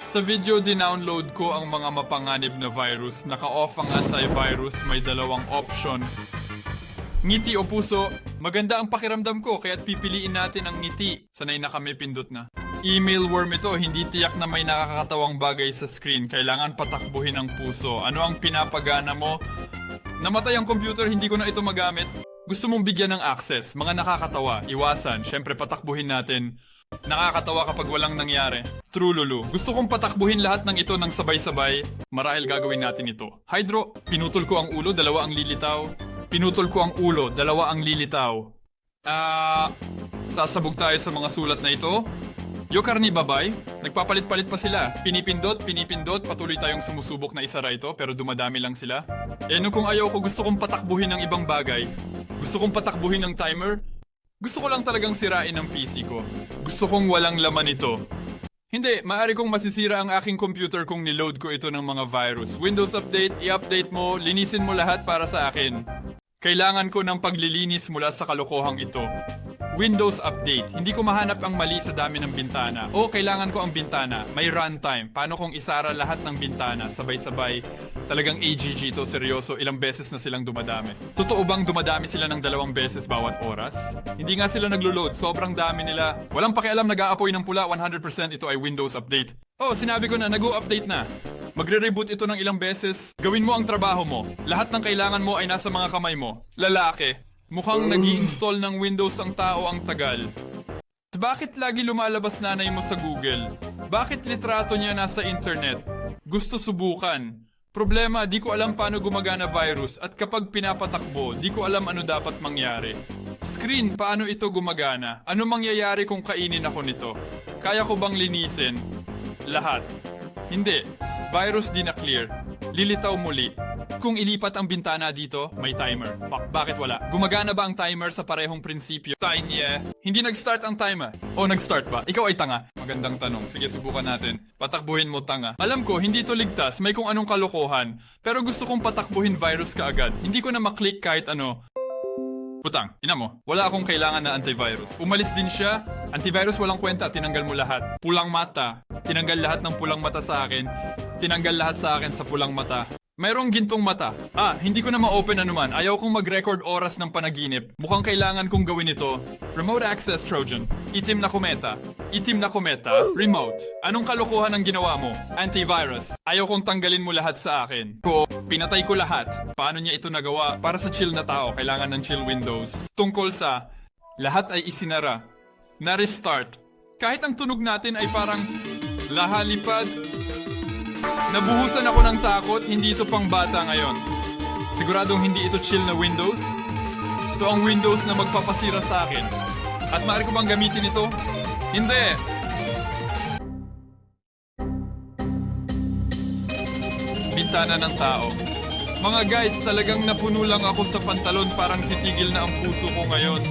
Sa video dinownload ko ang mga mapanganib na virus. Naka-off ang antivirus, may dalawang option. Ngiti o puso, maganda ang pakiramdam ko kaya't pipiliin natin ang ngiti. Sanay na kami, pindot na. Email worm ito, hindi tiyak na may nakakatawang bagay sa screen. Kailangan patakbuhin ang puso. Ano ang pinapagana mo? Namatay ang computer, hindi ko na ito magamit. Gusto mong bigyan ng access, mga nakakatawa, iwasan, syempre patakbuhin natin. Nakakatawa kapag walang nangyari. True Lulu. Gusto kong patakbuhin lahat ng ito ng sabay-sabay. Marahil gagawin natin ito. Hydro, pinutol ko ang ulo, dalawa ang lilitaw. Pinutol ko ang ulo, dalawa ang lilitaw. Sasabog tayo sa mga sulat na ito. Yokarni babay, nagpapalit-palit pa sila. Pinipindot, patuloy tayong sumusubok na isara ito pero dumadami lang sila. No kung ayaw ko, gusto kong patakbuhin ng ibang bagay. Gusto kong patakbuhin ng timer. Gusto ko lang talagang sirain ang PC ko. Gusto kong walang laman ito. Hindi, maaari kong masisira ang aking computer kung niload ko ito ng mga virus. Windows Update, i-update mo, linisin mo lahat para sa akin. Kailangan ko ng paglilinis mula sa kalokohang ito. Windows Update. Hindi ko mahanap ang mali sa dami ng bintana. O, kailangan ko ang bintana. May runtime. Paano kung isara lahat ng bintana? Sabay-sabay. Talagang AGG to, seryoso. Ilang beses na silang dumadami. Totoo bang dumadami sila ng 2 beses bawat oras? Hindi nga sila naglo-load. Sobrang dami nila. Walang pakialam, nag-aapoy ng pula. 100% ito ay Windows Update. Oh, sinabi ko na, nag-o-update na. Magre-reboot ito ng ilang beses. Gawin mo ang trabaho mo. Lahat ng kailangan mo ay nasa mga kamay mo. Lalaki. Mukhang nag-i-install ng Windows ang tao ang tagal. Bakit lagi lumalabas nanay mo sa Google? Bakit litrato niya nasa internet? Gusto subukan. Problema, di ko alam paano gumagana virus at kapag pinapatakbo, di ko alam ano dapat mangyari. Screen, paano ito gumagana? Ano mangyayari kung kainin ako nito? Kaya ko bang linisin? Lahat. Hindi. Virus di na clear. Lilitaw muli. Kung ilipat ang bintana dito, may timer. Bakit wala? Gumagana ba ang timer sa parehong prinsipyo? Yeah. Hindi nag-start ang timer. O nag-start ba? Ikaw ay tanga. Magandang tanong. Sige, subukan natin. Patakbuhin mo, tanga. Alam ko, hindi to ligtas. May kung anong kalokohan. Pero gusto kong patakbuhin virus ka agad. Hindi ko na maklik kahit ano. Putang, ina mo. Wala akong kailangan na antivirus. Umalis din siya. Antivirus walang kwenta. Tinanggal mo lahat. Pulang mata. Tinanggal lahat ng pulang mata sa akin. Tinanggal lahat sa akin sa pulang mata. Mayroong gintong mata. Hindi ko na ma-open anuman. Ayaw kong mag-record oras ng panaginip. Mukhang kailangan kong gawin ito. Remote access Trojan. Itim na kometa. Itim na kometa. Remote. Anong kalokohan ang ginawa mo? Antivirus. Ayaw kong tanggalin mo lahat sa akin. Pinatay ko lahat. Paano niya ito nagawa? Para sa chill na tao, kailangan ng chill Windows. Tungkol sa lahat ay isinara. Na-restart. Kahit ang tunog natin ay parang lahalipad. Nabuhusan ako ng takot, hindi ito pang bata ngayon. Siguradong hindi ito chill na Windows. Ito ang Windows na magpapasira sa akin. At maaari ko bang gamitin ito? Hindi! Bintana ng tao. Mga guys, talagang napuno lang ako sa pantalon, parang titigil na ang puso ko ngayon.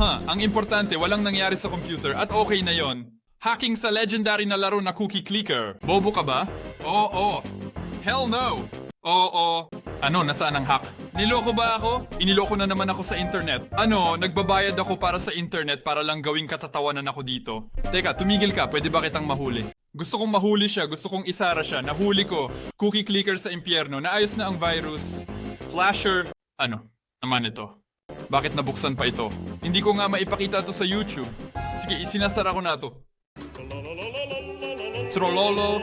Ang importante, walang nangyari sa computer at okay na yon. Hacking sa legendary na laro na Cookie Clicker. Bobo ka ba? Oo. Hell no! Oo. Ano, nasaan ang hack? Niloko ba ako? Iniloko na naman ako sa internet. Nagbabayad ako para sa internet para lang gawing katatawanan ako dito. Teka, tumigil ka, pwede ba kitang mahuli? Gusto kong mahuli siya, gusto kong isara siya, nahuli ko. Cookie Clicker sa impyerno, naayos na ang virus. Flasher, naman ito. Bakit nabuksan pa ito? Hindi ko nga maipakita to sa YouTube. Sige, isinasara ko na to. Trololo.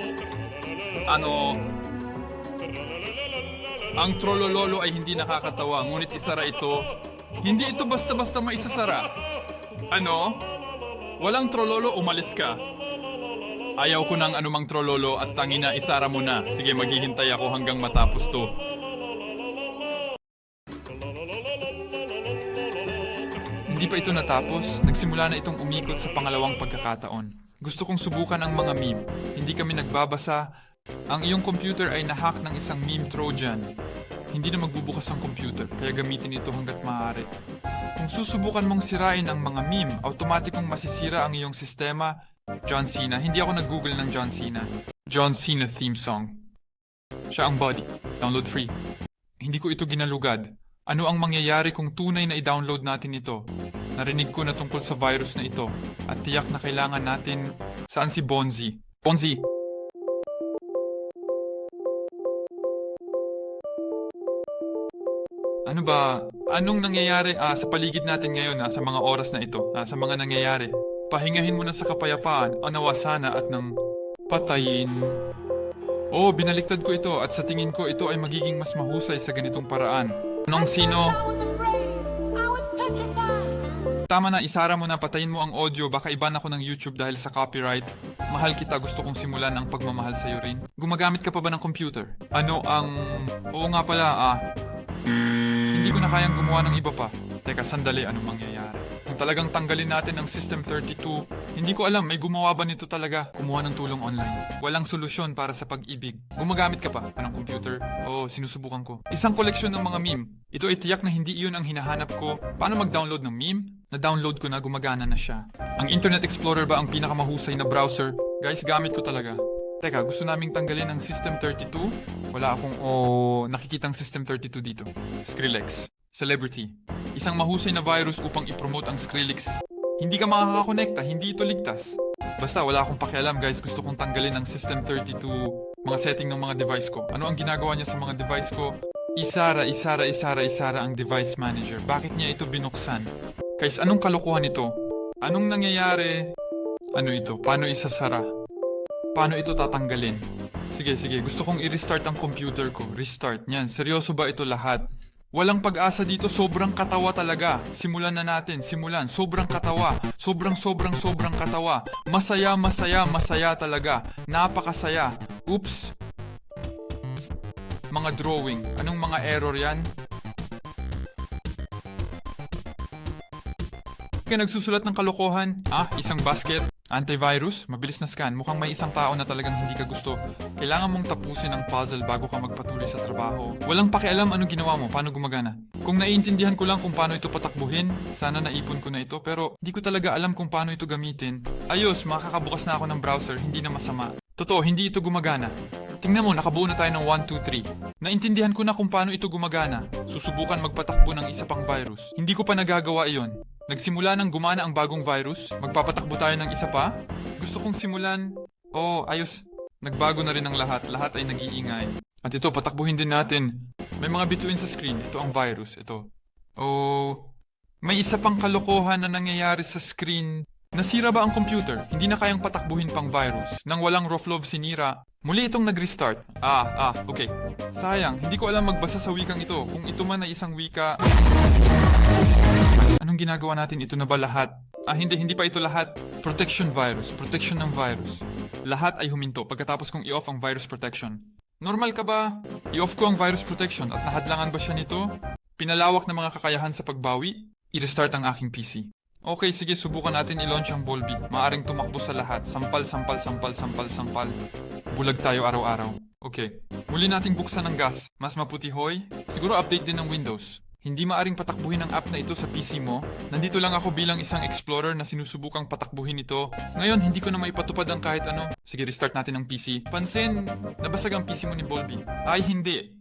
Ang trolololo ay hindi nakakatawa, ngunit isara ito. Hindi ito basta-basta maisasara. Walang trololo, umalis ka. Ayaw ko ng anumang trololo at tangina, isara mo na. Sige, maghihintay ako hanggang matapos to. Hindi pa ito natapos, nagsimula na itong umikot sa pangalawang pagkakataon. Gusto kong subukan ang mga meme. Hindi kami nagbabasa. Ang iyong computer ay nahack ng isang meme Trojan. Hindi na magbubukas ang computer, kaya gamitin ito hanggat maaari. Kung susubukan mong sirain ang mga meme, automatikong masisira ang iyong sistema. John Cena. Hindi ako nag-google ng John Cena. John Cena theme song. Siya ang body. Download free. Hindi ko ito ginalugad. Ano ang mangyayari kung tunay na i-download natin ito? Narinig ko na tungkol sa virus na ito at tiyak na kailangan natin... Saan si Bonzi? Bonzi! Ano ba? Anong nangyayari sa paligid natin ngayon sa mga oras na ito? Sa mga nangyayari? Pahingahin mo na sa kapayapaan, anawa sana at nang patayin. Oh, binaliktad ko ito at sa tingin ko ito ay magiging mas mahusay sa ganitong paraan. Anong sino? Tama na, isara mo na, patayin mo ang audio, baka iban ako ng YouTube dahil sa copyright. Mahal kita, gusto kong simulan ang pagmamahal sa'yo rin. Gumagamit ka pa ba ng computer? Ano ang... Oo nga pala, hindi ko na kayang gumawa ng iba pa. Teka, sandali, anong mangyayari? Kung talagang tanggalin natin ang System 32, hindi ko alam, may gumawa ba nito talaga? Kumuha ng tulong online. Walang solusyon para sa pag-ibig. Gumagamit ka pa ng computer? Oo, sinusubukan ko. Isang koleksyon ng mga meme. Ito ay tiyak na hindi iyon ang hinahanap ko. Paano mag-download ng meme? Na-download ko na, gumagana na siya. Ang Internet Explorer ba ang pinakamahusay na browser? Guys, gamit ko talaga. Teka, gusto naming tanggalin ang System 32? Wala akong, nakikitang System 32 dito. Skrillex. Celebrity. Isang mahusay na virus upang ipromote ang Skrillex. Hindi ka makakakonekta, hindi ito ligtas. Basta wala akong pakialam guys, gusto kong tanggalin ang System 32, mga setting ng mga device ko. Ano ang ginagawa niya sa mga device ko? Isara ang device manager. Bakit niya ito binuksan? Guys, anong kalokohan ito? Anong nangyayari? Ano ito? Paano isasara? Paano ito tatanggalin? Sige, gusto kong i-restart ang computer ko. Restart, niyan. Seryoso ba ito lahat? Walang pag-asa dito, sobrang katawa talaga. Simulan na natin, sobrang katawa. Sobrang katawa. Masaya talaga. Napakasaya. Oops. Mga drawing. Anong mga error yan? Kaya nagsusulat ng kalokohan. Isang basket. Antivirus? Mabilis na scan. Mukhang may isang tao na talagang hindi ka gusto. Kailangan mong tapusin ang puzzle bago ka magpatuloy sa trabaho. Walang pakialam anong ginawa mo, paano gumagana. Kung naiintindihan ko lang kung paano ito patakbuhin, sana naipon ko na ito, pero di ko talaga alam kung paano ito gamitin. Ayos, makakabukas na ako ng browser, hindi na masama. Totoo, hindi ito gumagana. Tingnan mo, nakabuo na tayo ng 1, 2, 3. Naintindihan ko na kung paano ito gumagana. Susubukan magpatakbo ng isa pang virus. Hindi ko pa nagagawa iyon. Nagsimula nang gumana ang bagong virus. Magpapatakbo tayo ng isa pa. Gusto kong simulan. Ayos. Nagbago na rin ang lahat. Lahat ay nag-iingay. At ito, patakbuhin din natin. May mga bituin sa screen. Ito ang virus. Ito. May isa pang kalokohan na nangyayari sa screen. Nasira ba ang computer? Hindi na kayang patakbuhin pang virus. Nang walang Roflov sinira, muli itong nag-restart. Okay. Sayang, hindi ko alam magbasa sa wikang ito. Kung ito man ay isang wika... Anong ginagawa natin? Ito na ba lahat? Hindi pa ito lahat. Protection virus. Protection ng virus. Lahat ay huminto pagkatapos kong i-off ang virus protection. Normal ka ba? I-off ko ang virus protection at nahadlangan ba siya nito? Pinalawak na mga kakayahan sa pagbawi? I-restart ang aking PC. Okay, sige, subukan natin i-launch ang Volby. Maaring tumakbo sa lahat. Sampal. Bulag tayo araw-araw. Okay. Muli nating buksan ang gas. Mas maputi hoy. Siguro update din ng Windows. Hindi maaring patakbuhin ang app na ito sa PC mo. Nandito lang ako bilang isang explorer na sinusubukang patakbuhin ito. Ngayon, hindi ko na maipatupad ang kahit ano. Sige, restart natin ang PC. Pansin, nabasag ang PC mo ni Volby. Ay, hindi!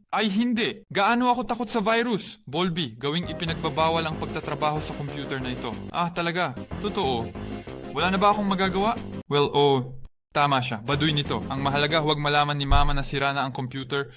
Gaano ako takot sa virus? Volby, gawing ipinagbabawal ang pagtatrabaho sa computer na ito. Talaga? Totoo? Wala na ba akong magagawa? Well, tama siya. Baduy nito. Ang mahalaga, huwag malaman ni Mama na sira na ang computer.